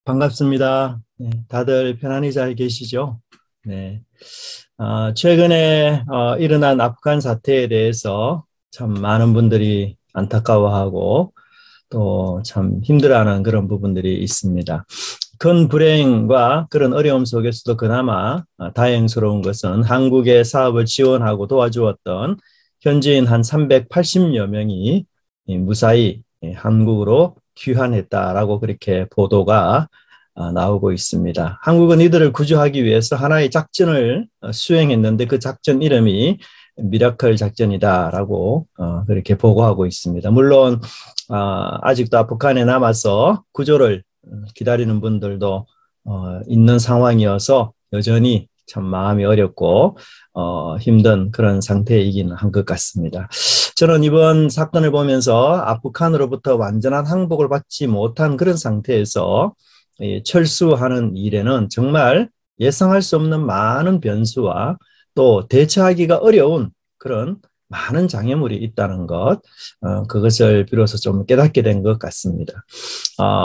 반갑습니다. 네, 다들 편안히 잘 계시죠? 네. 최근에 일어난 아프간 사태에 대해서 참 많은 분들이 안타까워하고 또 참 힘들어하는 그런 부분들이 있습니다. 큰 불행과 그런 어려움 속에서도 그나마 다행스러운 것은 한국의 사업을 지원하고 도와주었던 현지인 한 380여 명이 무사히 한국으로 귀환했다라고 그렇게 보도가 나오고 있습니다. 한국은 이들을 구조하기 위해서 하나의 작전을 수행했는데 그 작전 이름이 미라클 작전이다라고 그렇게 보고하고 있습니다. 물론 아직도 아프간에 남아서 구조를 기다리는 분들도 있는 상황이어서 여전히 참 마음이 어렵고 힘든 그런 상태이긴 한 것 같습니다. 저는 이번 사건을 보면서 아프간으로부터 완전한 항복을 받지 못한 그런 상태에서 철수하는 일에는 정말 예상할 수 없는 많은 변수와 또 대처하기가 어려운 그런 많은 장애물이 있다는 것, 그것을 비로소 좀 깨닫게 된 것 같습니다.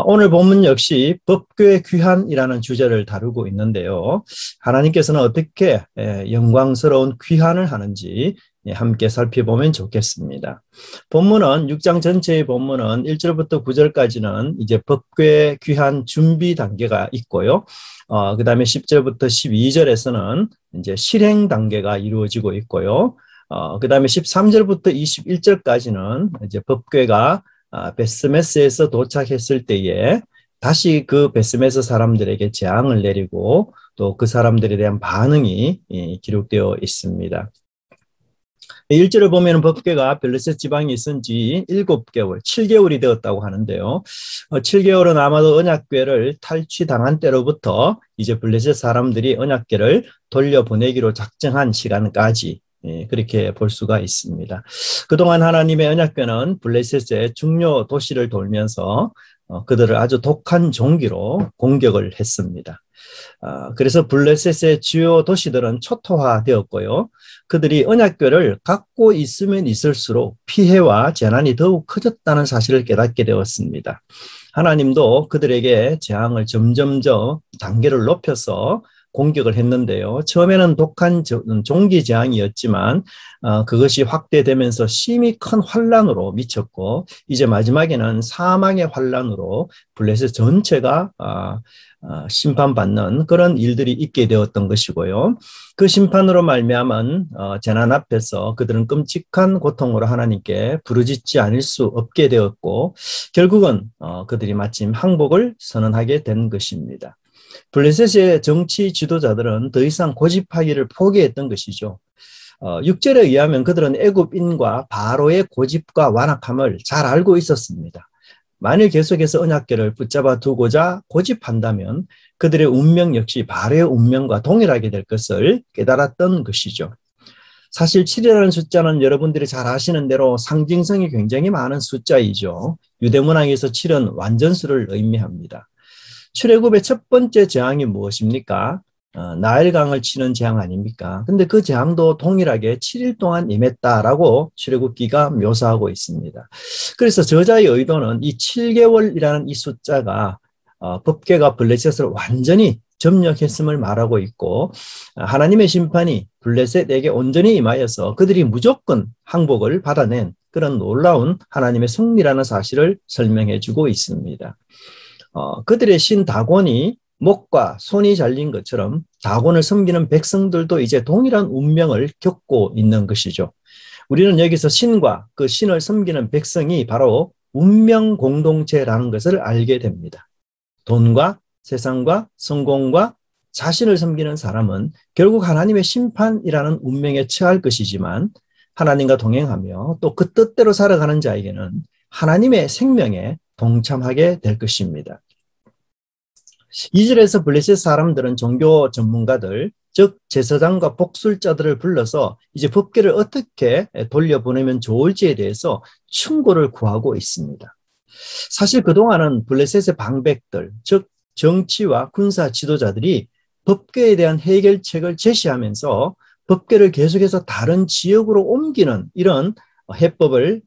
오늘 본문 역시 법궤 귀환이라는 주제를 다루고 있는데요. 하나님께서는 어떻게 영광스러운 귀환을 하는지 함께 살펴보면 좋겠습니다. 본문은 6장 전체의 본문은 1절부터 9절까지는 이제 법궤 귀환 준비 단계가 있고요. 그다음에 10절부터 12절에서는 이제 실행 단계가 이루어지고 있고요. 그다음에 13절부터 21절까지는 이제 법궤가 베스메스에서 도착했을 때에 다시 그 베스메스 사람들에게 재앙을 내리고 또 그 사람들에 대한 반응이 기록되어 있습니다. 1절을 보면 법궤가 블레셋 지방에 있은 지 7개월, 7개월이 되었다고 하는데요. 7개월은 아마도 언약궤를 탈취당한 때로부터 이제 블레셋 사람들이 언약궤를 돌려보내기로 작정한 시간까지 그렇게 볼 수가 있습니다. 그동안 하나님의 언약궤는 블레셋의 중요 도시를 돌면서 그들을 아주 독한 종기로 공격을 했습니다. 그래서 블레셋의 주요 도시들은 초토화되었고요. 그들이 언약궤를 갖고 있으면 있을수록 피해와 재난이 더욱 커졌다는 사실을 깨닫게 되었습니다. 하나님도 그들에게 재앙을 점점 단계를 높여서 공격을 했는데요. 처음에는 독한 종기 재앙이었지만 그것이 확대되면서 심히 큰 환란으로 미쳤고 이제 마지막에는 사망의 환란으로 블레셋 전체가 심판받는 그런 일들이 있게 되었던 것이고요. 그 심판으로 말미암은 재난 앞에서 그들은 끔찍한 고통으로 하나님께 부르짖지 않을 수 없게 되었고 결국은 그들이 마침 항복을 선언하게 된 것입니다. 블레셋의 정치 지도자들은 더 이상 고집하기를 포기했던 것이죠. 6절에 의하면 그들은 애굽인과 바로의 고집과 완악함을 잘 알고 있었습니다. 만일 계속해서 언약궤를 붙잡아 두고자 고집한다면 그들의 운명 역시 바로의 운명과 동일하게 될 것을 깨달았던 것이죠. 사실 7이라는 숫자는 여러분들이 잘 아시는 대로 상징성이 굉장히 많은 숫자이죠. 유대문학에서 7은 완전수를 의미합니다. 출애굽의 첫 번째 재앙이 무엇입니까? 나일강을 치는 재앙 아닙니까? 근데 그 재앙도 동일하게 7일 동안 임했다라고 출애굽기가 묘사하고 있습니다. 그래서 저자의 의도는 이 7개월이라는 이 숫자가 법궤가 블레셋을 완전히 점령했음을 말하고 있고 하나님의 심판이 블레셋에게 온전히 임하여서 그들이 무조건 항복을 받아낸 그런 놀라운 하나님의 승리라는 사실을 설명해 주고 있습니다. 그들의 신 다곤이 목과 손이 잘린 것처럼 다곤을 섬기는 백성들도 이제 동일한 운명을 겪고 있는 것이죠. 우리는 여기서 신과 그 신을 섬기는 백성이 바로 운명 공동체라는 것을 알게 됩니다. 돈과 세상과 성공과 자신을 섬기는 사람은 결국 하나님의 심판이라는 운명에 처할 것이지만 하나님과 동행하며 또 그 뜻대로 살아가는 자에게는 하나님의 생명에 동참하게 될 것입니다. 2절에서 블레셋 사람들은 종교 전문가들, 즉 제사장과 복술자들을 불러서 이제 법궤를 어떻게 돌려보내면 좋을지에 대해서 충고를 구하고 있습니다. 사실 그동안은 블레셋의 방백들, 즉 정치와 군사 지도자들이 법궤에 대한 해결책을 제시하면서 법궤를 계속해서 다른 지역으로 옮기는 이런 해법을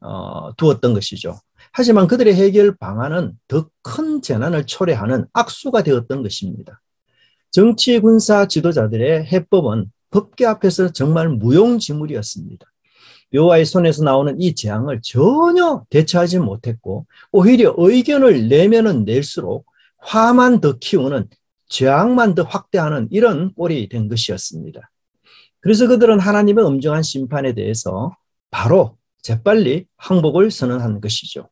두었던 것이죠. 하지만 그들의 해결 방안은 더 큰 재난을 초래하는 악수가 되었던 것입니다. 정치, 군사 지도자들의 해법은 법계 앞에서 정말 무용지물이었습니다. 여호와의 손에서 나오는 이 재앙을 전혀 대처하지 못했고 오히려 의견을 내면은 낼수록 화만 더 키우는 재앙만 더 확대하는 이런 꼴이 된 것이었습니다. 그래서 그들은 하나님의 엄정한 심판에 대해서 바로 재빨리 항복을 선언한 것이죠.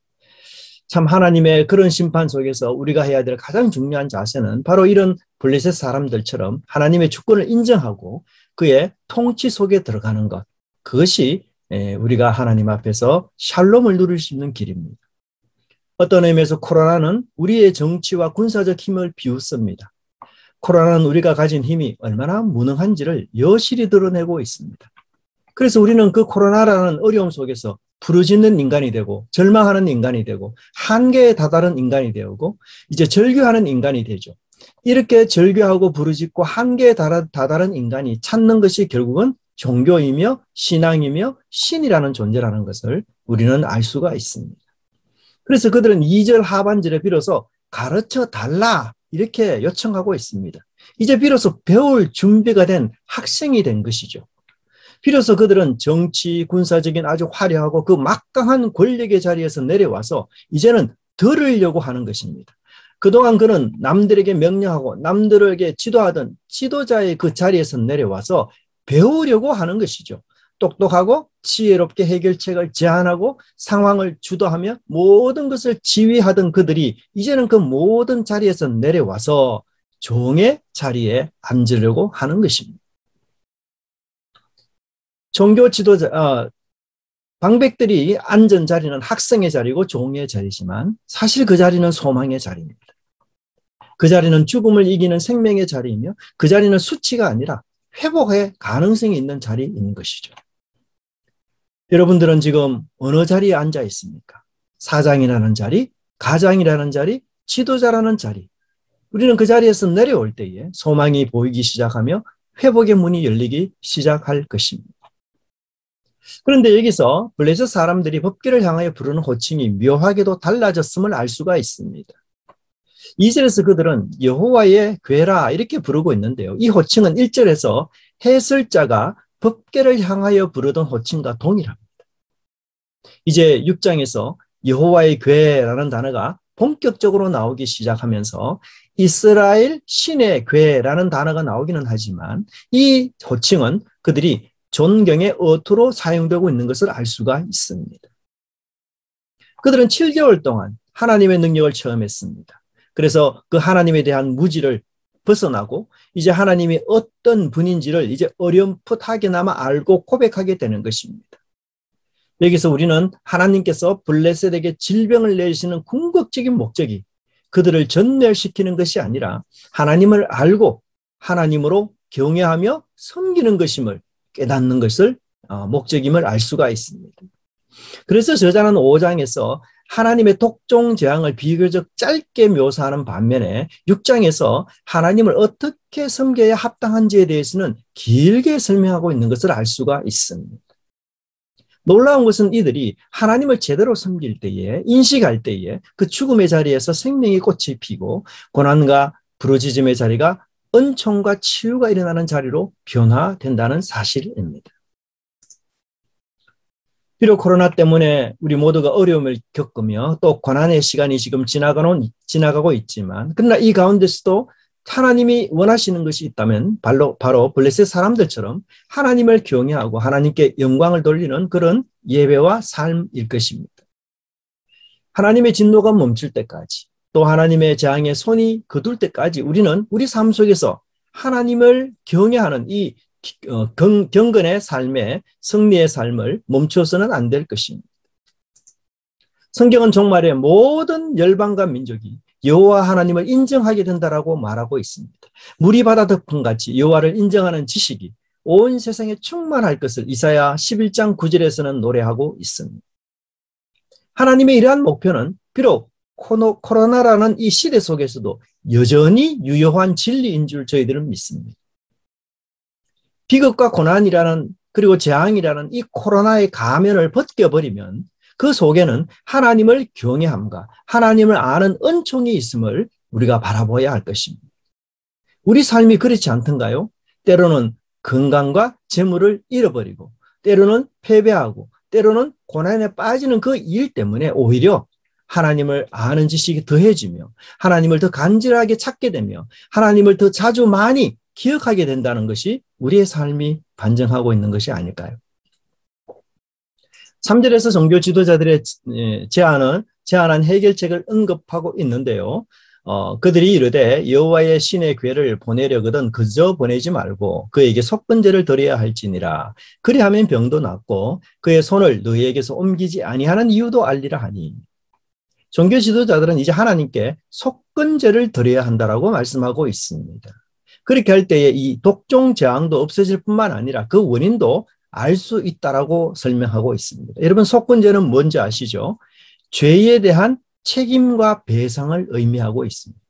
참 하나님의 그런 심판 속에서 우리가 해야 될 가장 중요한 자세는 바로 이런 블레셋 사람들처럼 하나님의 주권을 인정하고 그의 통치 속에 들어가는 것. 그것이 우리가 하나님 앞에서 샬롬을 누릴 수 있는 길입니다. 어떤 의미에서 코로나는 우리의 정치와 군사적 힘을 비웃습니다. 코로나는 우리가 가진 힘이 얼마나 무능한지를 여실히 드러내고 있습니다. 그래서 우리는 그 코로나라는 어려움 속에서 부르짖는 인간이 되고 절망하는 인간이 되고 한계에 다다른 인간이 되고 이제 절규하는 인간이 되죠. 이렇게 절규하고 부르짖고 한계에 다다른 인간이 찾는 것이 결국은 종교이며 신앙이며 신이라는 존재라는 것을 우리는 알 수가 있습니다. 그래서 그들은 2절 하반절에 비로소 가르쳐 달라 이렇게 요청하고 있습니다. 이제 비로소 배울 준비가 된 학생이 된 것이죠. 비로소 그들은 정치, 군사적인 아주 화려하고 그 막강한 권력의 자리에서 내려와서 이제는 들으려고 하는 것입니다. 그동안 그는 남들에게 명령하고 남들에게 지도하던 지도자의 그 자리에서 내려와서 배우려고 하는 것이죠. 똑똑하고 지혜롭게 해결책을 제안하고 상황을 주도하며 모든 것을 지휘하던 그들이 이제는 그 모든 자리에서 내려와서 종의 자리에 앉으려고 하는 것입니다. 종교 지도자, 방백들이 앉은 자리는 학생의 자리고 종의 자리지만 사실 그 자리는 소망의 자리입니다. 그 자리는 죽음을 이기는 생명의 자리이며 그 자리는 수치가 아니라 회복의 가능성이 있는 자리인 것이죠. 여러분들은 지금 어느 자리에 앉아 있습니까? 사장이라는 자리, 가장이라는 자리, 지도자라는 자리. 우리는 그 자리에서 내려올 때에 소망이 보이기 시작하며 회복의 문이 열리기 시작할 것입니다. 그런데 여기서 블레셋 사람들이 법궤를 향하여 부르는 호칭이 묘하게도 달라졌음을 알 수가 있습니다. 2절에서 그들은 여호와의 궤라 이렇게 부르고 있는데요. 이 호칭은 1절에서 해설자가 법궤를 향하여 부르던 호칭과 동일합니다. 이제 6장에서 여호와의 궤라는 단어가 본격적으로 나오기 시작하면서 이스라엘 신의 궤라는 단어가 나오기는 하지만 이 호칭은 그들이 존경의 어투로 사용되고 있는 것을 알 수가 있습니다. 그들은 7개월 동안 하나님의 능력을 체험했습니다. 그래서 그 하나님에 대한 무지를 벗어나고 이제 하나님이 어떤 분인지를 이제 어렴풋하게나마 알고 고백하게 되는 것입니다. 여기서 우리는 하나님께서 블레셋에게 질병을 내리시는 궁극적인 목적이 그들을 전멸시키는 것이 아니라 하나님을 알고 하나님으로 경외하며 섬기는 것임을 깨닫는 것을 목적임을 알 수가 있습니다. 그래서 저자는 5장에서 하나님의 독종 재앙을 비교적 짧게 묘사하는 반면에 6장에서 하나님을 어떻게 섬겨야 합당한지에 대해서는 길게 설명하고 있는 것을 알 수가 있습니다. 놀라운 것은 이들이 하나님을 제대로 섬길 때에 인식할 때에 그 죽음의 자리에서 생명의 꽃이 피고 고난과 부르짖음의 자리가 은총과 치유가 일어나는 자리로 변화된다는 사실입니다. 비록 코로나 때문에 우리 모두가 어려움을 겪으며 또 고난의 시간이 지금 지나가고 있지만 그러나 이 가운데서도 하나님이 원하시는 것이 있다면 바로 블레셋 사람들처럼 하나님을 경외하고 하나님께 영광을 돌리는 그런 예배와 삶일 것입니다. 하나님의 진노가 멈출 때까지 또 하나님의 재앙의 손이 거둘 때까지 우리는 우리 삶 속에서 하나님을 경외하는 이 경건의 삶의 승리의 삶을 멈춰서는 안 될 것입니다. 성경은 종말에 모든 열방과 민족이 여호와 하나님을 인정하게 된다라고 말하고 있습니다. 물이 바다 덮음같이 여호와를 인정하는 지식이 온 세상에 충만할 것을 이사야 11장 9절에서는 노래하고 있습니다. 하나님의 이러한 목표는 비록 코로나라는 이 시대 속에서도 여전히 유효한 진리인 줄 저희들은 믿습니다. 비극과 고난이라는 그리고 재앙이라는 이 코로나의 가면을 벗겨버리면 그 속에는 하나님을 경외함과 하나님을 아는 은총이 있음을 우리가 바라봐야 할 것입니다. 우리 삶이 그렇지 않던가요? 때로는 건강과 재물을 잃어버리고 때로는 패배하고 때로는 고난에 빠지는 그 일 때문에 오히려 하나님을 아는 지식이 더해지며 하나님을 더 간절하게 찾게 되며 하나님을 더 자주 많이 기억하게 된다는 것이 우리의 삶이 반증하고 있는 것이 아닐까요? 3절에서 종교 지도자들의 제안한 해결책을 언급하고 있는데요. 그들이 이르되 여호와의 신의 괴를 보내려거든 그저 보내지 말고 그에게 속건제를 드려야 할지니라. 그리하면 병도 낫고 그의 손을 너희에게서 옮기지 아니하는 이유도 알리라 하니. 종교 지도자들은 이제 하나님께 속건제를 드려야 한다라고 말씀하고 있습니다. 그렇게 할 때에 이 독종 재앙도 없어질 뿐만 아니라 그 원인도 알 수 있다라고 설명하고 있습니다. 여러분, 속건제는 뭔지 아시죠? 죄에 대한 책임과 배상을 의미하고 있습니다.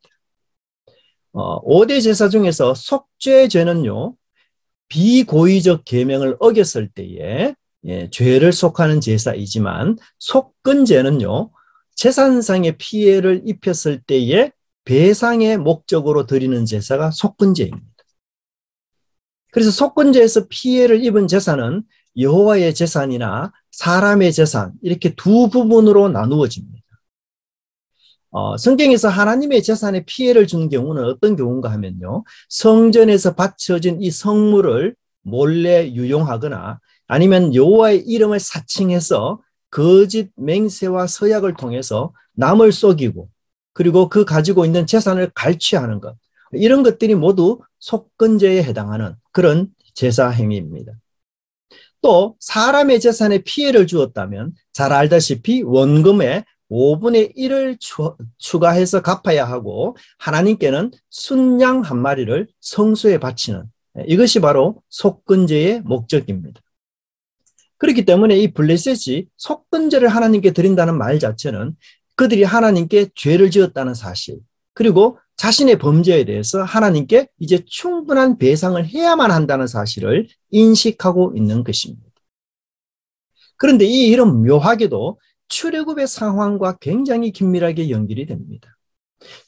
5대 제사 중에서 속죄제는요, 비고의적 계명을 어겼을 때에 죄를 속하는 제사이지만 속건제는요, 재산상의 피해를 입혔을 때에 배상의 목적으로 드리는 제사가 속건제입니다. 그래서 속건제에서 피해를 입은 재산은 여호와의 재산이나 사람의 재산 이렇게 두 부분으로 나누어집니다. 성경에서 하나님의 재산에 피해를 준 경우는 어떤 경우인가 하면요. 성전에서 바쳐진 이 성물을 몰래 유용하거나 아니면 여호와의 이름을 사칭해서 거짓 맹세와 서약을 통해서 남을 속이고 그리고 그 가지고 있는 재산을 갈취하는 것. 이런 것들이 모두 속건제에 해당하는 그런 제사 행위입니다. 또 사람의 재산에 피해를 주었다면 잘 알다시피 원금의 5분의 1을 추가해서 갚아야 하고 하나님께는 순양 한 마리를 성소에 바치는 이것이 바로 속건제의 목적입니다. 그렇기 때문에 이 블레셋이 속건제를 하나님께 드린다는 말 자체는 그들이 하나님께 죄를 지었다는 사실 그리고 자신의 범죄에 대해서 하나님께 이제 충분한 배상을 해야만 한다는 사실을 인식하고 있는 것입니다. 그런데 이 일은 묘하게도 출애굽의 상황과 굉장히 긴밀하게 연결이 됩니다.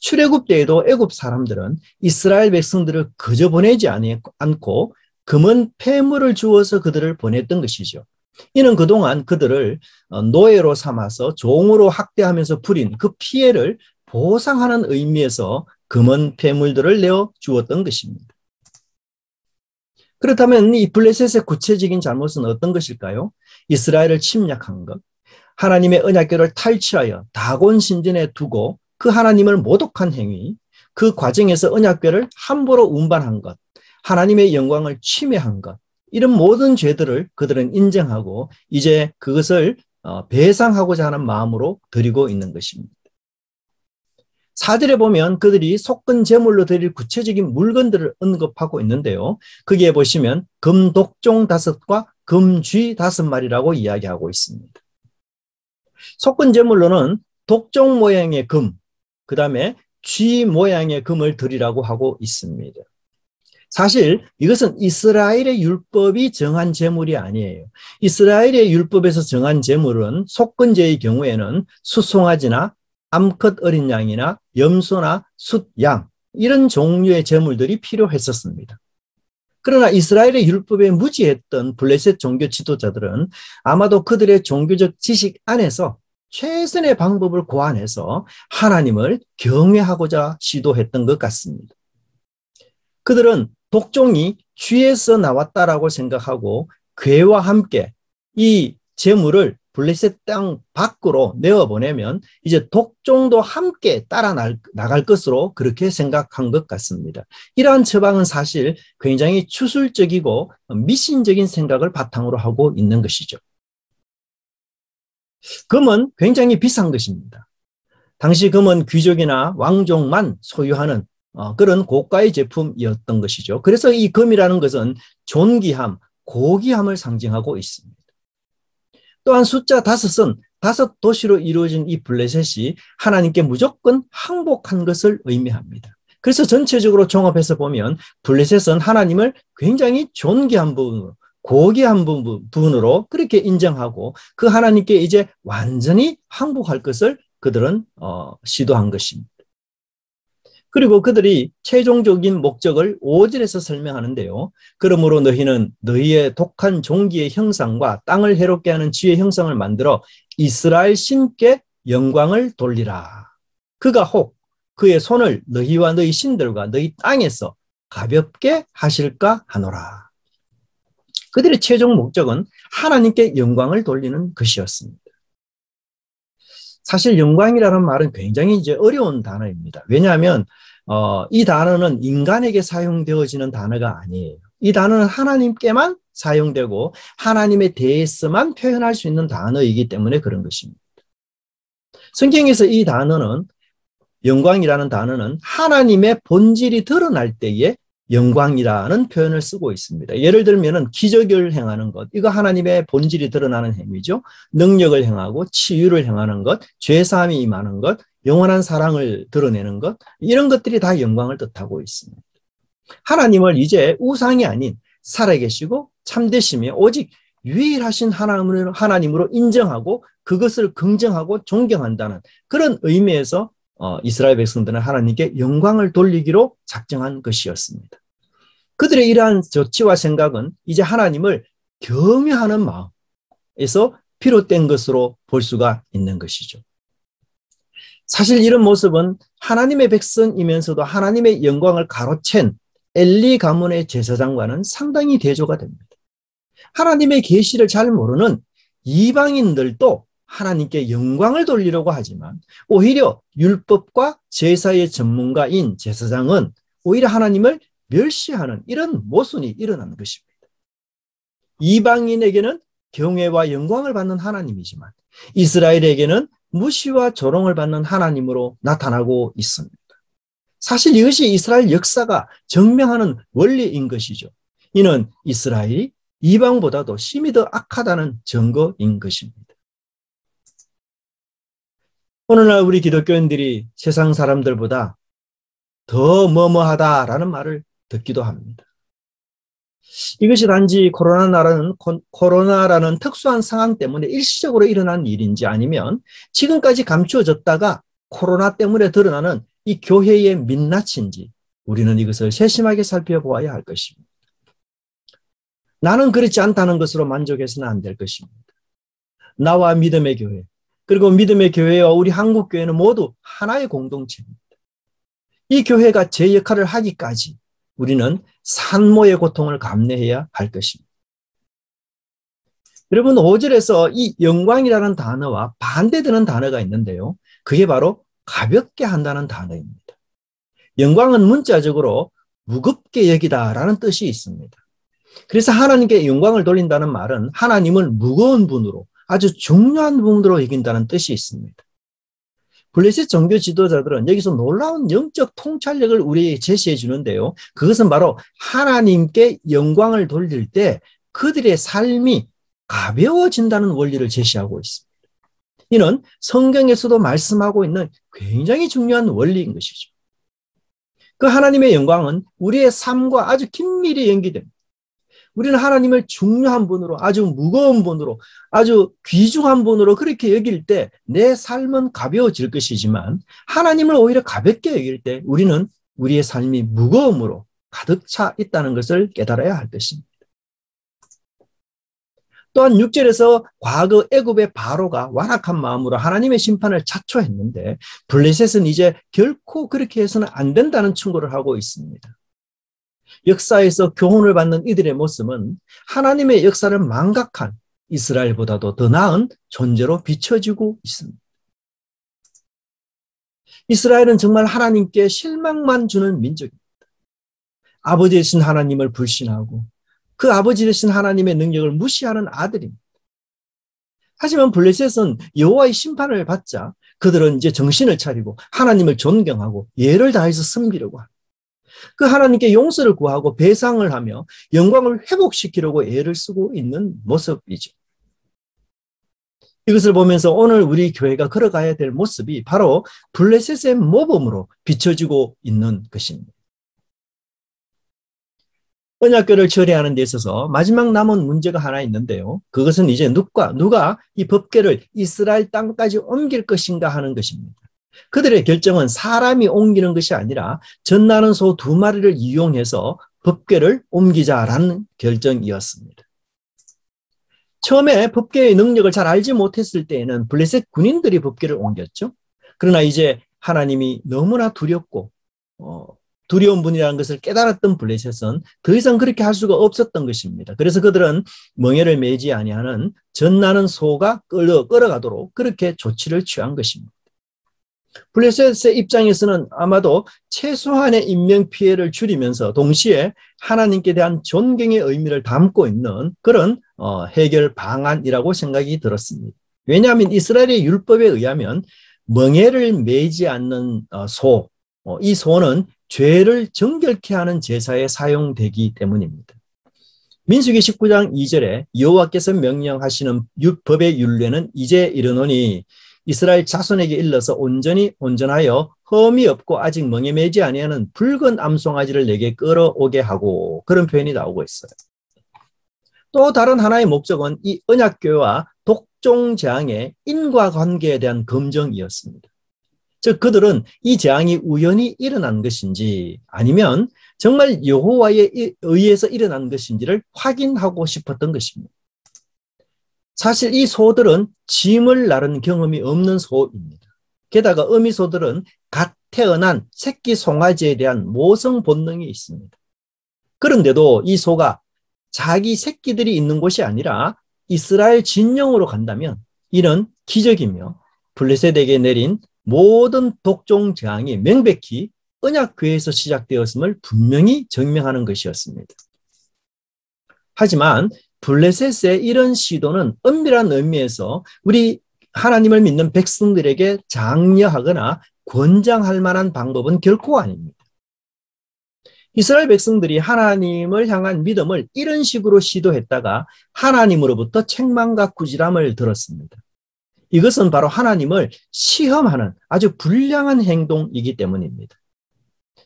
출애굽 때에도 애굽 사람들은 이스라엘 백성들을 그저 보내지 않고 금은 폐물을 주어서 그들을 보냈던 것이죠. 이는 그동안 그들을 노예로 삼아서 종으로 학대하면서 부린 그 피해를 보상하는 의미에서 금은 폐물들을 내어 주었던 것입니다. 그렇다면 이 블레셋의 구체적인 잘못은 어떤 것일까요? 이스라엘을 침략한 것, 하나님의 언약궤를 탈취하여 다곤 신전에 두고 그 하나님을 모독한 행위, 그 과정에서 언약궤를 함부로 운반한 것, 하나님의 영광을 침해한 것, 이런 모든 죄들을 그들은 인정하고 이제 그것을 배상하고자 하는 마음으로 드리고 있는 것입니다. 4절에 보면 그들이 속건 제물로 드릴 구체적인 물건들을 언급하고 있는데요. 거기에 보시면 금독종 5과 금쥐 5마리라고 이야기하고 있습니다. 속건 제물로는 독종 모양의 금, 그 다음에 쥐 모양의 금을 드리라고 하고 있습니다. 사실 이것은 이스라엘의 율법이 정한 제물이 아니에요. 이스라엘의 율법에서 정한 제물은 속건제의 경우에는 수송아지나 암컷 어린 양이나 염소나 숫양 이런 종류의 제물들이 필요했었습니다. 그러나 이스라엘의 율법에 무지했던 블레셋 종교 지도자들은 아마도 그들의 종교적 지식 안에서 최선의 방법을 고안해서 하나님을 경외하고자 시도했던 것 같습니다. 그들은 독종이 쥐에서 나왔다라고 생각하고 괴와 함께 이 제물을 블레셋 땅 밖으로 내어보내면 이제 독종도 함께 따라 나갈 것으로 그렇게 생각한 것 같습니다. 이러한 처방은 사실 굉장히 추술적이고 미신적인 생각을 바탕으로 하고 있는 것이죠. 금은 굉장히 비싼 것입니다. 당시 금은 귀족이나 왕족만 소유하는 그런 고가의 제품이었던 것이죠. 그래서 이 금이라는 것은 존귀함, 고귀함을 상징하고 있습니다. 또한 숫자 5은 5도시로 이루어진 이 블레셋이 하나님께 무조건 항복한 것을 의미합니다. 그래서 전체적으로 종합해서 보면 블레셋은 하나님을 굉장히 존귀한 부분으로 고귀한 부분으로 그렇게 인정하고 그 하나님께 이제 완전히 항복할 것을 그들은 시도한 것입니다. 그리고 그들이 최종적인 목적을 5절에서 설명하는데요. 그러므로 너희는 너희의 독한 종기의 형상과 땅을 해롭게 하는 쥐의 형상을 만들어 이스라엘 신께 영광을 돌리라. 그가 혹 그의 손을 너희와 너희 신들과 너희 땅에서 가볍게 하실까 하노라. 그들의 최종 목적은 하나님께 영광을 돌리는 것이었습니다. 사실 영광이라는 말은 굉장히 이제 어려운 단어입니다. 왜냐하면 이 단어는 인간에게 사용되어지는 단어가 아니에요. 이 단어는 하나님께만 사용되고 하나님에 대해서만 표현할 수 있는 단어이기 때문에 그런 것입니다. 성경에서 이 단어는 영광이라는 단어는 하나님의 본질이 드러날 때에 영광이라는 표현을 쓰고 있습니다. 예를 들면 기적을 행하는 것, 이거 하나님의 본질이 드러나는 행위죠. 능력을 행하고 치유를 행하는 것, 죄사함이 임하는 것, 영원한 사랑을 드러내는 것, 이런 것들이 다 영광을 뜻하고 있습니다. 하나님을 이제 우상이 아닌 살아계시고 참되시며 오직 유일하신 하나님으로 인정하고 그것을 긍정하고 존경한다는 그런 의미에서 이스라엘 백성들은 하나님께 영광을 돌리기로 작정한 것이었습니다. 그들의 이러한 조치와 생각은 이제 하나님을 경외하는 마음에서 비롯된 것으로 볼 수가 있는 것이죠. 사실 이런 모습은 하나님의 백성이면서도 하나님의 영광을 가로챈 엘리 가문의 제사장과는 상당히 대조가 됩니다. 하나님의 계시를 잘 모르는 이방인들도 하나님께 영광을 돌리려고 하지만 오히려 율법과 제사의 전문가인 제사장은 오히려 하나님을 멸시하는 이런 모순이 일어나는 것입니다. 이방인에게는 경외와 영광을 받는 하나님이지만 이스라엘에게는 무시와 조롱을 받는 하나님으로 나타나고 있습니다. 사실 이것이 이스라엘 역사가 증명하는 원리인 것이죠. 이는 이스라엘이 이방보다도 심히 더 악하다는 증거인 것입니다. 오늘날 우리 기독교인들이 세상 사람들보다 더 뭐뭐하다라는 말을 듣기도 합니다. 이것이 단지 코로나라는 특수한 상황 때문에 일시적으로 일어난 일인지 아니면 지금까지 감추어졌다가 코로나 때문에 드러나는 이 교회의 민낯인지 우리는 이것을 세심하게 살펴보아야 할 것입니다. 나는 그렇지 않다는 것으로 만족해서는 안 될 것입니다. 나와 믿음의 교회, 그리고 믿음의 교회와 우리 한국교회는 모두 하나의 공동체입니다. 이 교회가 제 역할을 하기까지 우리는 산모의 고통을 감내해야 할 것입니다. 여러분 5절에서 이 영광이라는 단어와 반대되는 단어가 있는데요. 그게 바로 가볍게 한다는 단어입니다. 영광은 문자적으로 무겁게 여기다라는 뜻이 있습니다. 그래서 하나님께 영광을 돌린다는 말은 하나님을 무거운 분으로 아주 중요한 부분으로 여긴다는 뜻이 있습니다. 블레셋 종교 지도자들은 여기서 놀라운 영적 통찰력을 우리에게 제시해 주는데요. 그것은 바로 하나님께 영광을 돌릴 때 그들의 삶이 가벼워진다는 원리를 제시하고 있습니다. 이는 성경에서도 말씀하고 있는 굉장히 중요한 원리인 것이죠. 그 하나님의 영광은 우리의 삶과 아주 긴밀히 연기됩니다. 우리는 하나님을 중요한 분으로, 아주 무거운 분으로, 아주 귀중한 분으로 그렇게 여길 때 내 삶은 가벼워질 것이지만 하나님을 오히려 가볍게 여길 때 우리는 우리의 삶이 무거움으로 가득 차 있다는 것을 깨달아야 할 것입니다. 또한 6절에서 과거 애굽의 바로가 완악한 마음으로 하나님의 심판을 자초했는데 블레셋은 이제 결코 그렇게 해서는 안 된다는 충고를 하고 있습니다. 역사에서 교훈을 받는 이들의 모습은 하나님의 역사를 망각한 이스라엘보다도 더 나은 존재로 비춰지고 있습니다. 이스라엘은 정말 하나님께 실망만 주는 민족입니다. 아버지 되신 하나님을 불신하고 그 아버지 되신 하나님의 능력을 무시하는 아들입니다. 하지만 블레셋은 여호와의 심판을 받자 그들은 이제 정신을 차리고 하나님을 존경하고 예를 다해서 섬기려고 합니다. 그 하나님께 용서를 구하고 배상을 하며 영광을 회복시키려고 애를 쓰고 있는 모습이죠. 이것을 보면서 오늘 우리 교회가 걸어가야 될 모습이 바로 블레셋의 모범으로 비춰지고 있는 것입니다. 언약궤를 처리하는 데 있어서 마지막 남은 문제가 하나 있는데요. 그것은 이제 누가 이 법궤를 이스라엘 땅까지 옮길 것인가 하는 것입니다. 그들의 결정은 사람이 옮기는 것이 아니라 젖나는 소 2마리를 이용해서 법궤를 옮기자라는 결정이었습니다. 처음에 법궤의 능력을 잘 알지 못했을 때에는 블레셋 군인들이 법궤를 옮겼죠. 그러나 이제 하나님이 너무나 두렵고 두려운 분이라는 것을 깨달았던 블레셋은 더 이상 그렇게 할 수가 없었던 것입니다. 그래서 그들은 멍에를 매지 아니하는 젖나는 소가 끌어가도록 그렇게 조치를 취한 것입니다. 블레셋의 입장에서는 아마도 최소한의 인명피해를 줄이면서 동시에 하나님께 대한 존경의 의미를 담고 있는 그런 해결 방안이라고 생각이 들었습니다. 왜냐하면 이스라엘의 율법에 의하면 멍에를 매지 않는 소, 이 소는 죄를 정결케 하는 제사에 사용되기 때문입니다. 민수기 19장 2절에 여호와께서 명령하시는 법의 율례는 이제 이르노니 이스라엘 자손에게 일러서 온전하여 흠이 없고 아직 멍에 매지 아니하는 붉은 암송아지를 내게 끌어오게 하고, 그런 표현이 나오고 있어요. 또 다른 하나의 목적은 이 언약궤와 독종 재앙의 인과관계에 대한 검증이었습니다. 즉 그들은 이 재앙이 우연히 일어난 것인지 아니면 정말 여호와에 의해서 일어난 것인지를 확인하고 싶었던 것입니다. 사실 이 소들은 짐을 나른 경험이 없는 소입니다. 게다가 어미소들은 갓 태어난 새끼 송아지에 대한 모성 본능이 있습니다. 그런데도 이 소가 자기 새끼들이 있는 곳이 아니라 이스라엘 진영으로 간다면 이는 기적이며 블레셋에게 내린 모든 독종 재앙이 명백히 언약궤에서 시작되었음을 분명히 증명하는 것이었습니다. 하지만 블레셋의 이런 시도는 엄밀한 의미에서 우리 하나님을 믿는 백성들에게 장려하거나 권장할 만한 방법은 결코 아닙니다. 이스라엘 백성들이 하나님을 향한 믿음을 이런 식으로 시도했다가 하나님으로부터 책망과 꾸지람을 들었습니다. 이것은 바로 하나님을 시험하는 아주 불량한 행동이기 때문입니다.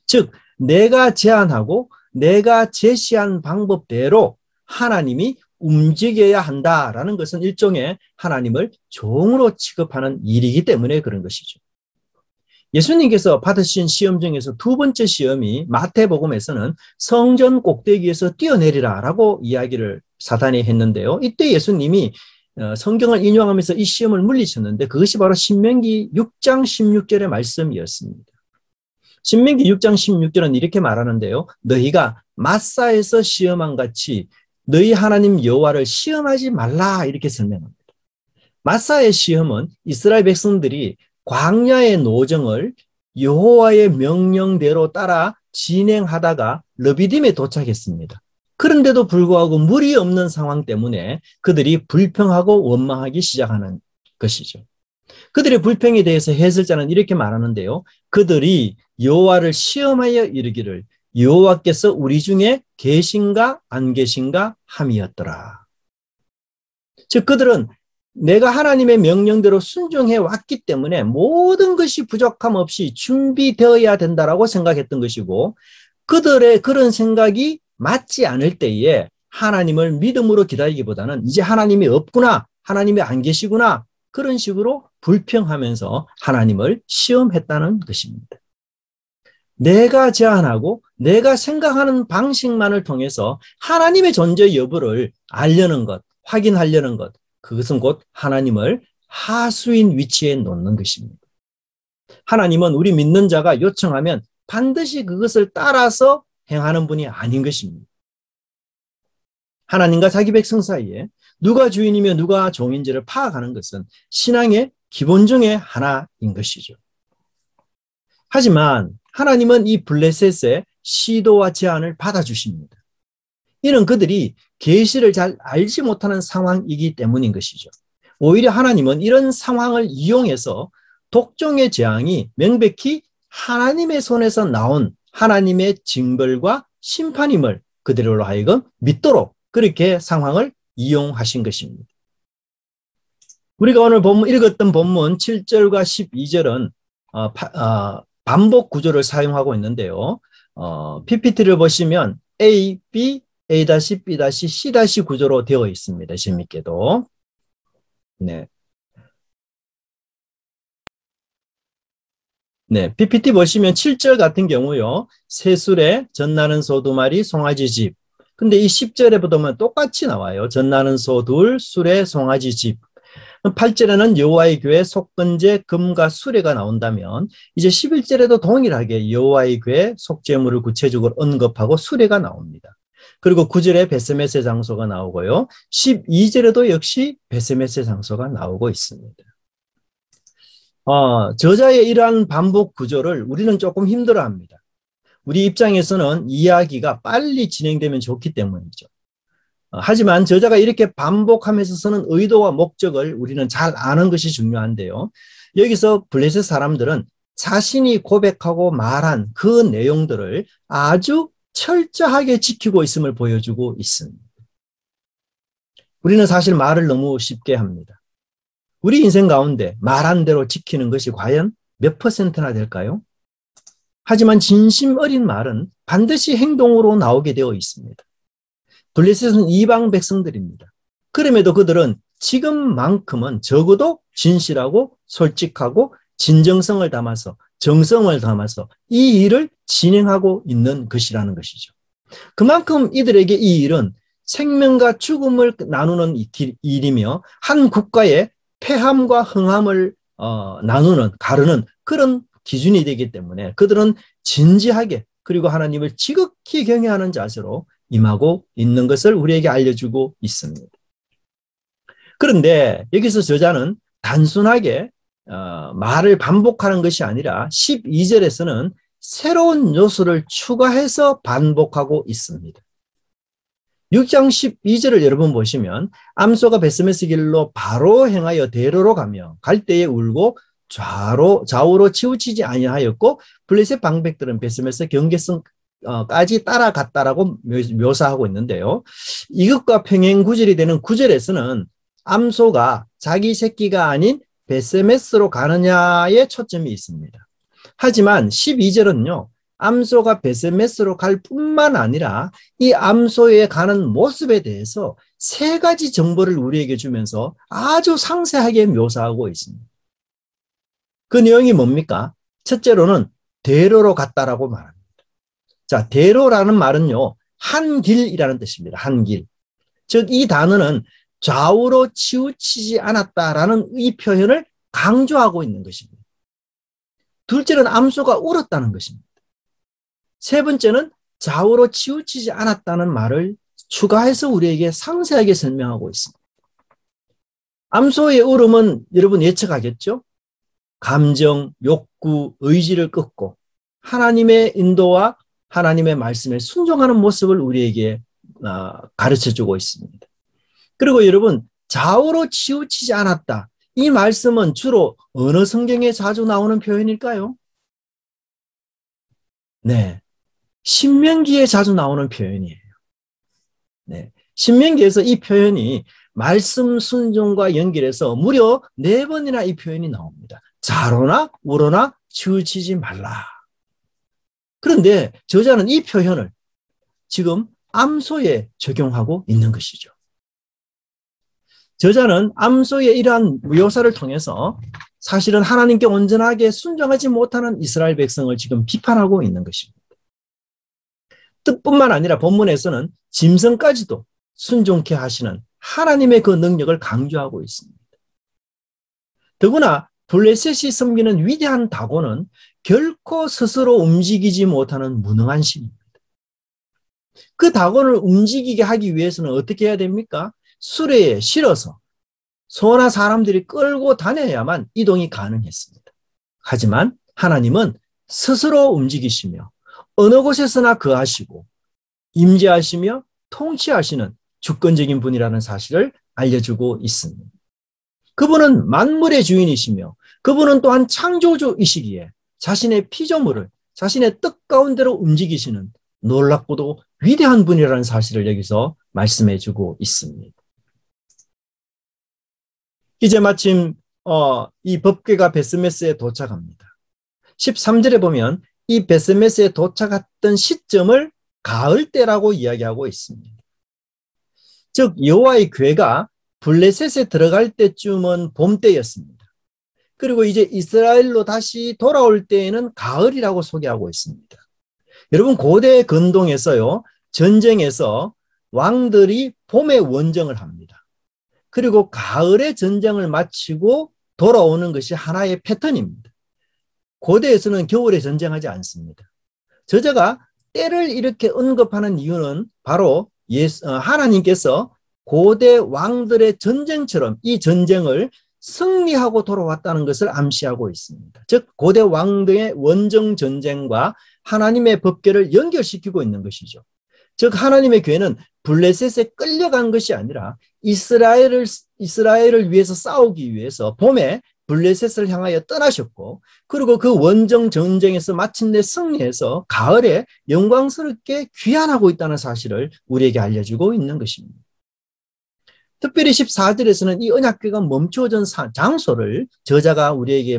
즉 내가 제안하고 내가 제시한 방법대로 하나님이 움직여야 한다라는 것은 일종의 하나님을 종으로 취급하는 일이기 때문에 그런 것이죠. 예수님께서 받으신 시험 중에서 2번째 시험이 마태복음에서는 성전 꼭대기에서 뛰어내리라 라고 이야기를 사단이 했는데요. 이때 예수님이 성경을 인용하면서 이 시험을 물리쳤는데 그것이 바로 신명기 6장 16절의 말씀이었습니다. 신명기 6장 16절은 이렇게 말하는데요. 너희가 마사에서 시험한 같이 너희 하나님 여호와를 시험하지 말라, 이렇게 설명합니다. 마사의 시험은 이스라엘 백성들이 광야의 노정을 여호와의 명령대로 따라 진행하다가 르비딤에 도착했습니다. 그런데도 불구하고 물이 없는 상황 때문에 그들이 불평하고 원망하기 시작하는 것이죠. 그들의 불평에 대해서 해설자는 이렇게 말하는데요. 그들이 여호와를 시험하여 이르기를 여호와께서 우리 중에 계신가 안 계신가 함이었더라. 즉 그들은 내가 하나님의 명령대로 순종해 왔기 때문에 모든 것이 부족함 없이 준비되어야 된다라고 생각했던 것이고, 그들의 그런 생각이 맞지 않을 때에 하나님을 믿음으로 기다리기보다는 이제 하나님이 없구나, 하나님이 안 계시구나, 그런 식으로 불평하면서 하나님을 시험했다는 것입니다. 내가 제안하고 내가 생각하는 방식만을 통해서 하나님의 존재 여부를 알려는 것, 확인하려는 것, 그것은 곧 하나님을 하수인 위치에 놓는 것입니다. 하나님은 우리 믿는 자가 요청하면 반드시 그것을 따라서 행하는 분이 아닌 것입니다. 하나님과 자기 백성 사이에 누가 주인이며 누가 종인지를 파악하는 것은 신앙의 기본 중에 하나인 것이죠. 하지만 하나님은 이 블레셋의 시도와 제안을 받아주십니다. 이는 그들이 계시를 잘 알지 못하는 상황이기 때문인 것이죠. 오히려 하나님은 이런 상황을 이용해서 독종의 재앙이 명백히 하나님의 손에서 나온 하나님의 징벌과 심판임을 그들로 하여금 믿도록 그렇게 상황을 이용하신 것입니다. 우리가 오늘 읽었던 본문 7절과 12절은 반복 구조를 사용하고 있는데요. PPT를 보시면 A, B, A-B-C-C 구조로 되어 있습니다. 재밌게도. 네. 네, PPT 보시면 7절 같은 경우요. 새술에 젖나는 소 두 마리 송아지 집. 근데 이 10절에 보면 똑같이 나와요. 젖나는 소 둘, 술에 송아지 집. 8절에는 여호와의 교회 속건제 금과 수레가 나온다면 이제 11절에도 동일하게 여호와의 교회 속죄물을 구체적으로 언급하고 수레가 나옵니다. 그리고 9절에 베세메세 장소가 나오고요. 12절에도 역시 베세메세 장소가 나오고 있습니다. 저자의 이러한 반복 구조를 우리는 조금 힘들어합니다. 우리 입장에서는 이야기가 빨리 진행되면 좋기 때문이죠. 하지만 저자가 이렇게 반복하면서 쓰는 의도와 목적을 우리는 잘 아는 것이 중요한데요. 여기서 블레셋 사람들은 자신이 고백하고 말한 그 내용들을 아주 철저하게 지키고 있음을 보여주고 있습니다. 우리는 사실 말을 너무 쉽게 합니다. 우리 인생 가운데 말한 대로 지키는 것이 과연 몇 %나 될까요? 하지만 진심 어린 말은 반드시 행동으로 나오게 되어 있습니다. 블레셋은 이방 백성들입니다. 그럼에도 그들은 지금만큼은 적어도 진실하고 솔직하고 진정성을 담아서 정성을 담아서 이 일을 진행하고 있는 것이라는 것이죠. 그만큼 이들에게 이 일은 생명과 죽음을 나누는 일이며 한 국가의 패함과 흥함을 가르는 그런 기준이 되기 때문에 그들은 진지하게 그리고 하나님을 지극히 경외하는 자세로 임하고 있는 것을 우리에게 알려주고 있습니다. 그런데 여기서 저자는 단순하게 말을 반복하는 것이 아니라 12절에서는 새로운 요소를 추가해서 반복하고 있습니다. 6장 12절을 여러분 보시면 암소가 베스메스 길로 바로 행하여 대로로 가며 갈 때에 울고 좌우로 치우치지 아니하였고 블레셋 방백들은 베스메스 경계선까지 따라갔다라고 묘사하고 있는데요. 이것과 평행 구절이 되는 9절에서는 암소가 자기 새끼가 아닌 베스메스로 가느냐에 초점이 있습니다. 하지만 12절은요. 암소가 베스메스로 갈 뿐만 아니라 이 암소에 가는 모습에 대해서 3가지 정보를 우리에게 주면서 아주 상세하게 묘사하고 있습니다. 그 내용이 뭡니까? 첫째로는 대로로 갔다라고 말합니다. 자, 대로라는 말은요. 한 길이라는 뜻입니다. 한 길. 즉 이 단어는 좌우로 치우치지 않았다라는 이 표현을 강조하고 있는 것입니다. 둘째는 암소가 울었다는 것입니다. 세 번째는 좌우로 치우치지 않았다는 말을 추가해서 우리에게 상세하게 설명하고 있습니다. 암소의 울음은 여러분 예측하겠죠? 감정, 욕구, 의지를 꺾고 하나님의 인도와 하나님의 말씀에 순종하는 모습을 우리에게 가르쳐주고 있습니다. 그리고 여러분 좌우로 치우치지 않았다. 이 말씀은 주로 어느 성경에 자주 나오는 표현일까요? 네. 신명기에 자주 나오는 표현이에요. 네. 신명기에서 이 표현이 말씀 순종과 연결해서 무려 4번이나 이 표현이 나옵니다. 좌로나 우로나 치우치지 말라. 그런데 저자는 이 표현을 지금 암소에 적용하고 있는 것이죠. 저자는 암소의 이러한 묘사를 통해서 사실은 하나님께 온전하게 순종하지 못하는 이스라엘 백성을 지금 비판하고 있는 것입니다. 뜻뿐만 아니라 본문에서는 짐승까지도 순종케 하시는 하나님의 그 능력을 강조하고 있습니다. 더구나 블레셋이 섬기는 위대한 다곤은 결코 스스로 움직이지 못하는 무능한 신입니다. 그 다곤을 움직이게 하기 위해서는 어떻게 해야 됩니까? 수레에 실어서 소나 사람들이 끌고 다녀야만 이동이 가능했습니다. 하지만 하나님은 스스로 움직이시며 어느 곳에서나 거하시고 임재하시며 통치하시는 주권적인 분이라는 사실을 알려주고 있습니다. 그분은 만물의 주인이시며 그분은 또한 창조주이시기에 자신의 피조물을 자신의 뜻 가운데로 움직이시는 놀랍고도 위대한 분이라는 사실을 여기서 말씀해주고 있습니다. 이제 마침 이 법궤가 베스메스에 도착합니다. 13절에 보면 이 베스메스에 도착했던 시점을 가을 때라고 이야기하고 있습니다. 즉 여호와의 괴가 블레셋에 들어갈 때쯤은 봄 때였습니다. 그리고 이제 이스라엘로 다시 돌아올 때에는 가을이라고 소개하고 있습니다. 여러분 고대 근동에서요, 전쟁에서 왕들이 봄에 원정을 합니다. 그리고 가을에 전쟁을 마치고 돌아오는 것이 하나의 패턴입니다. 고대에서는 겨울에 전쟁하지 않습니다. 저자가 때를 이렇게 언급하는 이유는 바로 하나님께서 고대 왕들의 전쟁처럼 이 전쟁을 승리하고 돌아왔다는 것을 암시하고 있습니다. 즉 고대 왕들의 원정 전쟁과 하나님의 법궤를 연결시키고 있는 것이죠. 즉 하나님의 교회는 블레셋에 끌려간 것이 아니라 이스라엘을 위해서 싸우기 위해서 봄에 블레셋을 향하여 떠나셨고, 그리고 그 원정 전쟁에서 마침내 승리해서 가을에 영광스럽게 귀환하고 있다는 사실을 우리에게 알려주고 있는 것입니다. 특별히 14절에서는 이 언약궤가 멈추어진 장소를 저자가 우리에게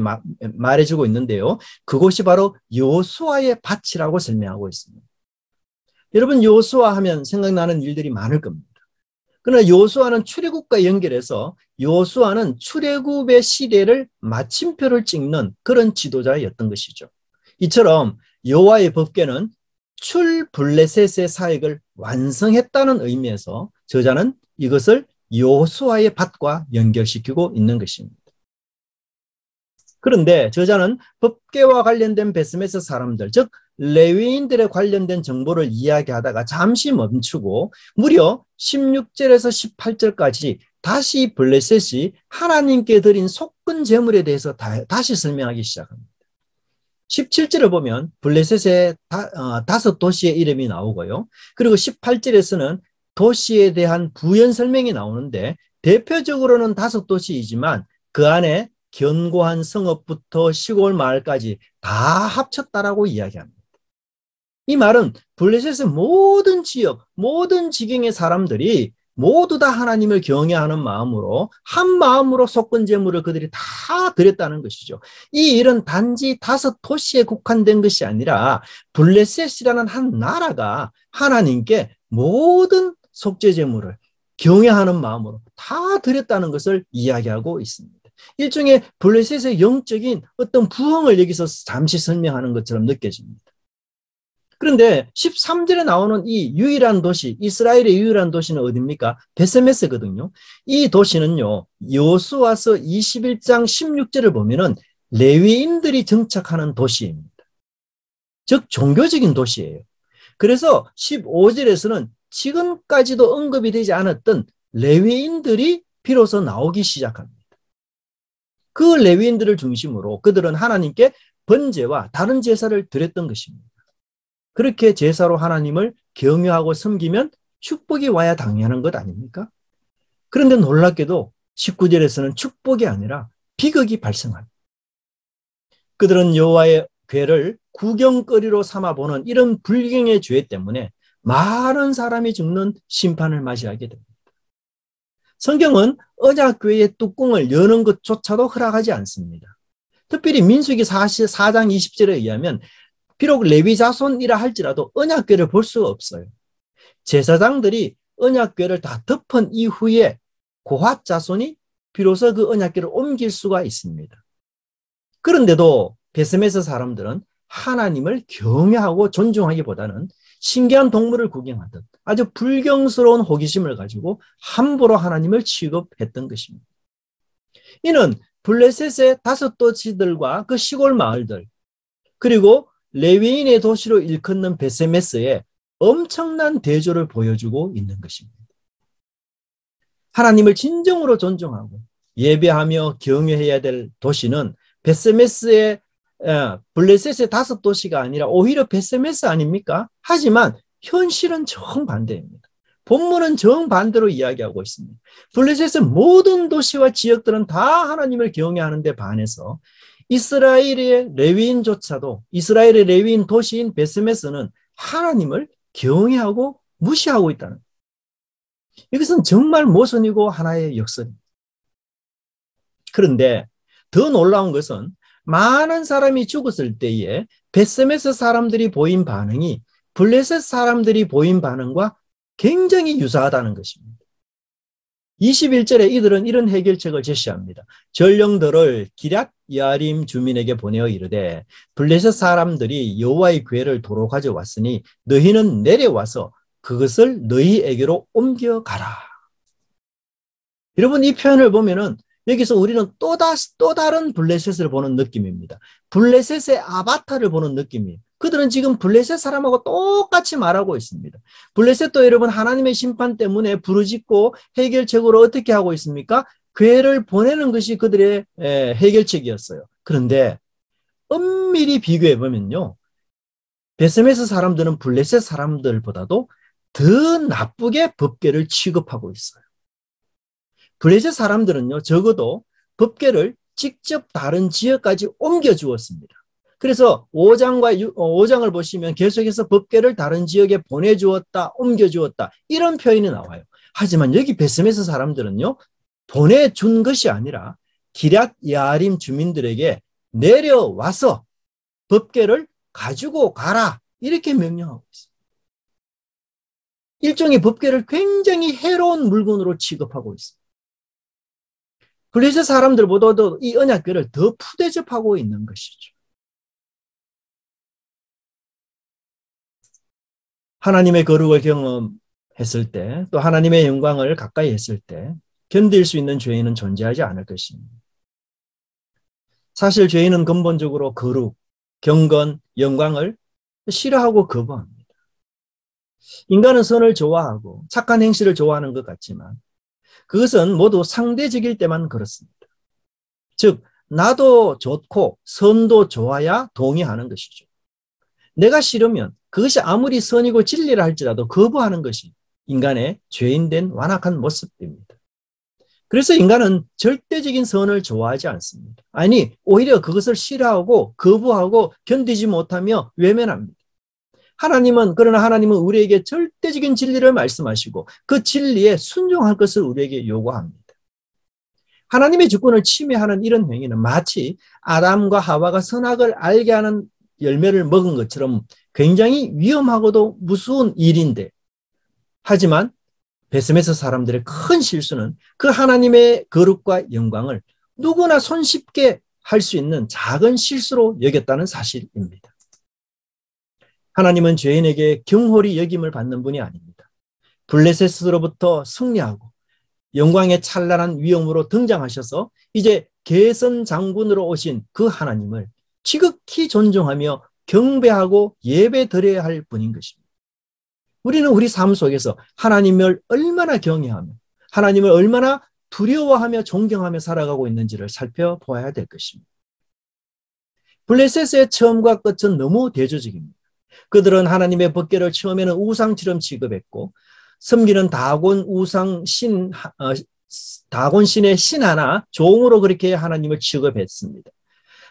말해주고 있는데요. 그곳이 바로 여호수아의 밭이라고 설명하고 있습니다. 여러분 여호수아 하면 생각나는 일들이 많을 겁니다. 그러나 여호수아는 출애굽과 연결해서 여호수아는 출애굽의 시대를 마침표를 찍는 그런 지도자였던 것이죠. 이처럼 여호와의 법궤는 출블레셋의 사역을 완성했다는 의미에서 저자는 이것을 여호수아의 밭과 연결시키고 있는 것입니다. 그런데 저자는 법궤와 관련된 베스메스 사람들, 즉 레위인들에 관련된 정보를 이야기하다가 잠시 멈추고 무려 16절에서 18절까지 다시 블레셋이 하나님께 드린 속건 제물에 대해서 다시 설명하기 시작합니다. 17절을 보면 블레셋의 5도시의 이름이 나오고요. 그리고 18절에서는 도시에 대한 부연 설명이 나오는데 대표적으로는 5도시이지만 그 안에 견고한 성읍부터 시골 마을까지 다 합쳤다라고 이야기합니다. 이 말은 블레셋의 모든 지역, 모든 지경의 사람들이 모두 다 하나님을 경외하는 마음으로 한 마음으로 속건 제물을 그들이 다 드렸다는 것이죠. 이 일은 단지 5도시에 국한된 것이 아니라 블레셋이라는 한 나라가 하나님께 모든 속죄 제물을 경외하는 마음으로 다 드렸다는 것을 이야기하고 있습니다. 일종의 블레셋의 영적인 어떤 부흥을 여기서 잠시 설명하는 것처럼 느껴집니다. 그런데 13절에 나오는 이 유일한 도시, 이스라엘의 유일한 도시는 어디입니까? 베세메스거든요. 이 도시는요, 여호수아서 21장 16절을 보면은 레위인들이 정착하는 도시입니다. 즉 종교적인 도시예요. 그래서 15절에서는 지금까지도 언급이 되지 않았던 레위인들이 비로소 나오기 시작합니다. 그 레위인들을 중심으로 그들은 하나님께 번제와 다른 제사를 드렸던 것입니다. 그렇게 제사로 하나님을 경외하고 섬기면 축복이 와야 당연한 것 아닙니까? 그런데 놀랍게도 19절에서는 축복이 아니라 비극이 발생합니다. 그들은 여호와의 궤를 구경거리로 삼아보는 이런 불경의 죄 때문에 많은 사람이 죽는 심판을 맞이하게 됩니다. 성경은 언약궤의 뚜껑을 여는 것조차도 허락하지 않습니다. 특별히 민수기 4장 20절에 의하면 비록 레위 자손이라 할지라도 언약궤를 볼 수가 없어요. 제사장들이 언약궤를 다 덮은 이후에 고핫 자손이 비로소 그 언약궤를 옮길 수가 있습니다. 그런데도 베스메스 사람들은 하나님을 경외하고 존중하기보다는 신기한 동물을 구경하듯 아주 불경스러운 호기심을 가지고 함부로 하나님을 취급했던 것입니다. 이는 블레셋의 5도시들과 그 시골 마을들, 그리고 레위인의 도시로 일컫는 베세메스에 엄청난 대조를 보여주고 있는 것입니다. 하나님을 진정으로 존중하고 예배하며 경외해야 될 도시는 베세메스의 블레셋의 5도시가 아니라 오히려 베세메스 아닙니까? 하지만 현실은 정반대입니다. 본문은 정반대로 이야기하고 있습니다. 블레셋의 모든 도시와 지역들은 다 하나님을 경외하는 데 반해서 이스라엘의 레위인조차도 이스라엘의 레위인 도시인 베스메스는 하나님을 경외하고 무시하고 있다는 거예요. 이것은 정말 모순이고 하나의 역설입니다. 그런데 더 놀라운 것은 많은 사람이 죽었을 때에 베스메스 사람들이 보인 반응이 블레셋 사람들이 보인 반응과 굉장히 유사하다는 것입니다. 21절에 이들은 이런 해결책을 제시합니다. 전령들을 기럇 여아림 주민에게 보내어 이르되 블레셋 사람들이 여호와의 궤를 도로 가져왔으니 너희는 내려와서 그것을 너희에게로 옮겨가라. 여러분, 이 표현을 보면은 여기서 우리는 또 다른 블레셋을 보는 느낌입니다. 블레셋의 아바타를 보는 느낌이에요. 그들은 지금 블레셋 사람하고 똑같이 말하고 있습니다. 블레셋도 여러분 하나님의 심판 때문에 부르짖고 해결책으로 어떻게 하고 있습니까? 궤를 보내는 것이 그들의 해결책이었어요. 그런데 엄밀히 비교해 보면요, 베세메스 사람들은 블레셋 사람들보다도 더 나쁘게 법궤를 취급하고 있어요. 블레셋 사람들은요, 적어도 법궤를 직접 다른 지역까지 옮겨 주었습니다. 그래서 5장을 보시면 계속해서 법궤를 다른 지역에 보내주었다, 옮겨주었다, 이런 표현이 나와요. 하지만 여기 베스메스 사람들은요, 보내준 것이 아니라 기럇 여아림 주민들에게 내려와서 법궤를 가지고 가라, 이렇게 명령하고 있습니다. 일종의 법궤를 굉장히 해로운 물건으로 취급하고 있습니다. 블레셋 사람들보다도 이 언약궤를 더 푸대접하고 있는 것이죠. 하나님의 거룩을 경험했을 때, 또 하나님의 영광을 가까이 했을 때 견딜 수 있는 죄인은 존재하지 않을 것입니다. 사실 죄인은 근본적으로 거룩, 경건, 영광을 싫어하고 거부합니다. 인간은 선을 좋아하고 착한 행실을 좋아하는 것 같지만 그것은 모두 상대적일 때만 그렇습니다. 즉, 나도 좋고 선도 좋아야 동의하는 것이죠. 내가 싫으면 그것이 아무리 선이고 진리라 할지라도 거부하는 것이 인간의 죄인된 완악한 모습입니다. 그래서 인간은 절대적인 선을 좋아하지 않습니다. 아니, 오히려 그것을 싫어하고 거부하고 견디지 못하며 외면합니다. 그러나 하나님은 우리에게 절대적인 진리를 말씀하시고 그 진리에 순종할 것을 우리에게 요구합니다. 하나님의 주권을 침해하는 이런 행위는 마치 아담과 하와가 선악을 알게 하는 열매를 먹은 것처럼 굉장히 위험하고도 무서운 일인데, 하지만 베스메스 사람들의 큰 실수는 그 하나님의 거룩과 영광을 누구나 손쉽게 할 수 있는 작은 실수로 여겼다는 사실입니다. 하나님은 죄인에게 경홀히 여김을 받는 분이 아닙니다. 블레셋으로부터 승리하고 영광의 찬란한 위엄으로 등장하셔서 이제 개선 장군으로 오신 그 하나님을 지극히 존중하며 경배하고 예배 드려야 할 분인 것입니다. 우리는 우리 삶 속에서 하나님을 얼마나 경외하며 하나님을 얼마나 두려워하며 존경하며 살아가고 있는지를 살펴보아야 될 것입니다. 블레셋의 처음과 끝은 너무 대조적입니다. 그들은 하나님의 법궤를 처음에는 우상처럼 취급했고 섬기는 다곤 신의 신 하나 종으로 그렇게 하나님을 취급했습니다.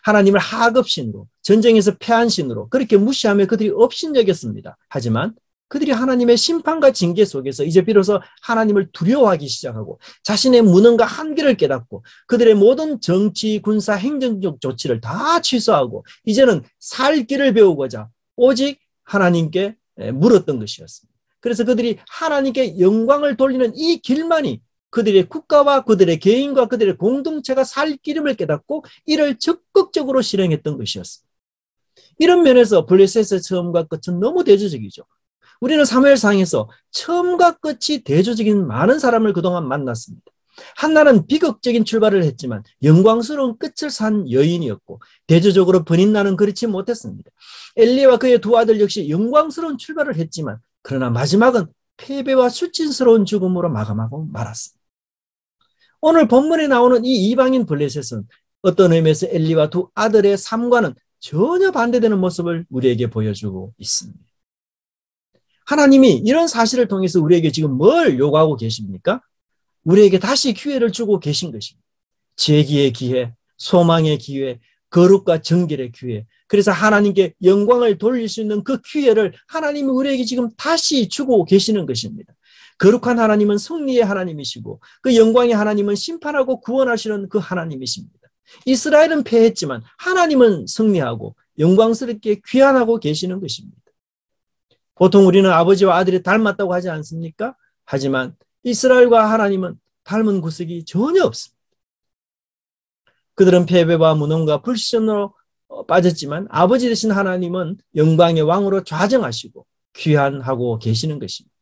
하나님을 하급신으로, 전쟁에서 패한 신으로 그렇게 무시하며 그들이 업신 여겼습니다. 하지만 그들이 하나님의 심판과 징계 속에서 이제 비로소 하나님을 두려워하기 시작하고 자신의 무능과 한계를 깨닫고 그들의 모든 정치, 군사, 행정적 조치를 다 취소하고 이제는 살 길을 배우고자 오직 하나님께 물었던 것이었습니다. 그래서 그들이 하나님께 영광을 돌리는 이 길만이 그들의 국가와 그들의 개인과 그들의 공동체가 살 길임을 깨닫고 이를 적극적으로 실행했던 것이었습니다. 이런 면에서 블레셋의 처음과 끝은 너무 대조적이죠. 우리는 사무엘상에서 처음과 끝이 대조적인 많은 사람을 그동안 만났습니다. 한나는 비극적인 출발을 했지만 영광스러운 끝을 산 여인이었고 대조적으로 번인나는 그렇지 못했습니다. 엘리야와 그의 두 아들 역시 영광스러운 출발을 했지만 그러나 마지막은 패배와 수치스러운 죽음으로 마감하고 말았습니다. 오늘 본문에 나오는 이 이방인 블레셋은 어떤 의미에서 엘리와 두 아들의 삶과는 전혀 반대되는 모습을 우리에게 보여주고 있습니다. 하나님이 이런 사실을 통해서 우리에게 지금 뭘 요구하고 계십니까? 우리에게 다시 기회를 주고 계신 것입니다. 재기의 기회, 소망의 기회, 거룩과 정결의 기회. 그래서 하나님께 영광을 돌릴 수 있는 그 기회를 하나님이 우리에게 지금 다시 주고 계시는 것입니다. 거룩한 하나님은 승리의 하나님이시고 그 영광의 하나님은 심판하고 구원하시는 그 하나님이십니다. 이스라엘은 패했지만 하나님은 승리하고 영광스럽게 귀환하고 계시는 것입니다. 보통 우리는 아버지와 아들이 닮았다고 하지 않습니까? 하지만 이스라엘과 하나님은 닮은 구석이 전혀 없습니다. 그들은 패배와 무능과 불신으로 빠졌지만 아버지 되신 하나님은 영광의 왕으로 좌정하시고 귀환하고 계시는 것입니다.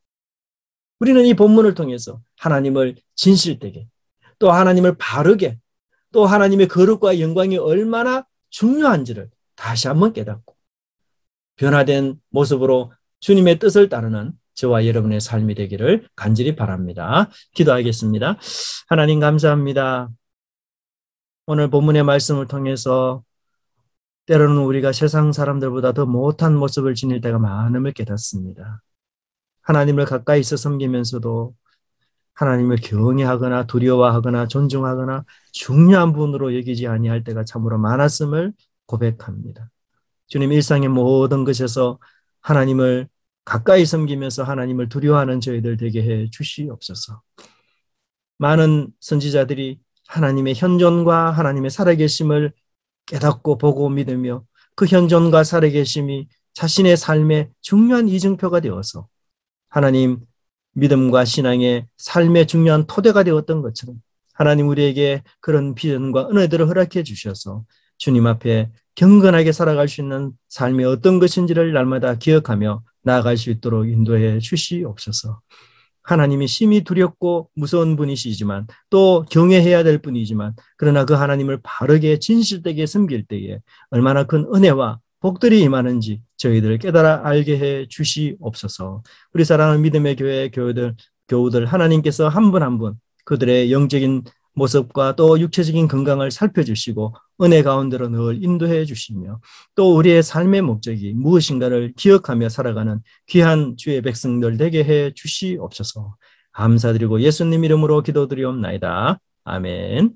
우리는 이 본문을 통해서 하나님을 진실되게, 또 하나님을 바르게, 또 하나님의 거룩과 영광이 얼마나 중요한지를 다시 한번 깨닫고 변화된 모습으로 주님의 뜻을 따르는 저와 여러분의 삶이 되기를 간절히 바랍니다. 기도하겠습니다. 하나님 감사합니다. 오늘 본문의 말씀을 통해서 때로는 우리가 세상 사람들보다 더 못한 모습을 지닐 때가 많음을 깨닫습니다. 하나님을 가까이서 섬기면서도 하나님을 경외하거나 두려워하거나 존중하거나 중요한 분으로 여기지 아니할 때가 참으로 많았음을 고백합니다. 주님, 일상의 모든 것에서 하나님을 가까이 섬기면서 하나님을 두려워하는 저희들 되게 해 주시옵소서. 많은 선지자들이 하나님의 현존과 하나님의 살아계심을 깨닫고 보고 믿으며 그 현존과 살아계심이 자신의 삶의 중요한 이증표가 되어서 하나님 믿음과 신앙의 삶의 중요한 토대가 되었던 것처럼 하나님 우리에게 그런 비전과 은혜들을 허락해 주셔서 주님 앞에 경건하게 살아갈 수 있는 삶이 어떤 것인지를 날마다 기억하며 나아갈 수 있도록 인도해 주시옵소서. 하나님이 심히 두렵고 무서운 분이시지만 또 경외해야 될 분이지만 그러나 그 하나님을 바르게 진실되게 섬길 때에 얼마나 큰 은혜와 복들이 임하는지 저희들 깨달아 알게 해 주시옵소서. 우리 사랑하는 믿음의 교회 교우들 하나님께서 한 분 한 분 그들의 영적인 모습과 또 육체적인 건강을 살펴주시고 은혜 가운데로 늘 인도해 주시며 또 우리의 삶의 목적이 무엇인가를 기억하며 살아가는 귀한 주의 백성들 되게 해 주시옵소서. 감사드리고 예수님 이름으로 기도드리옵나이다. 아멘.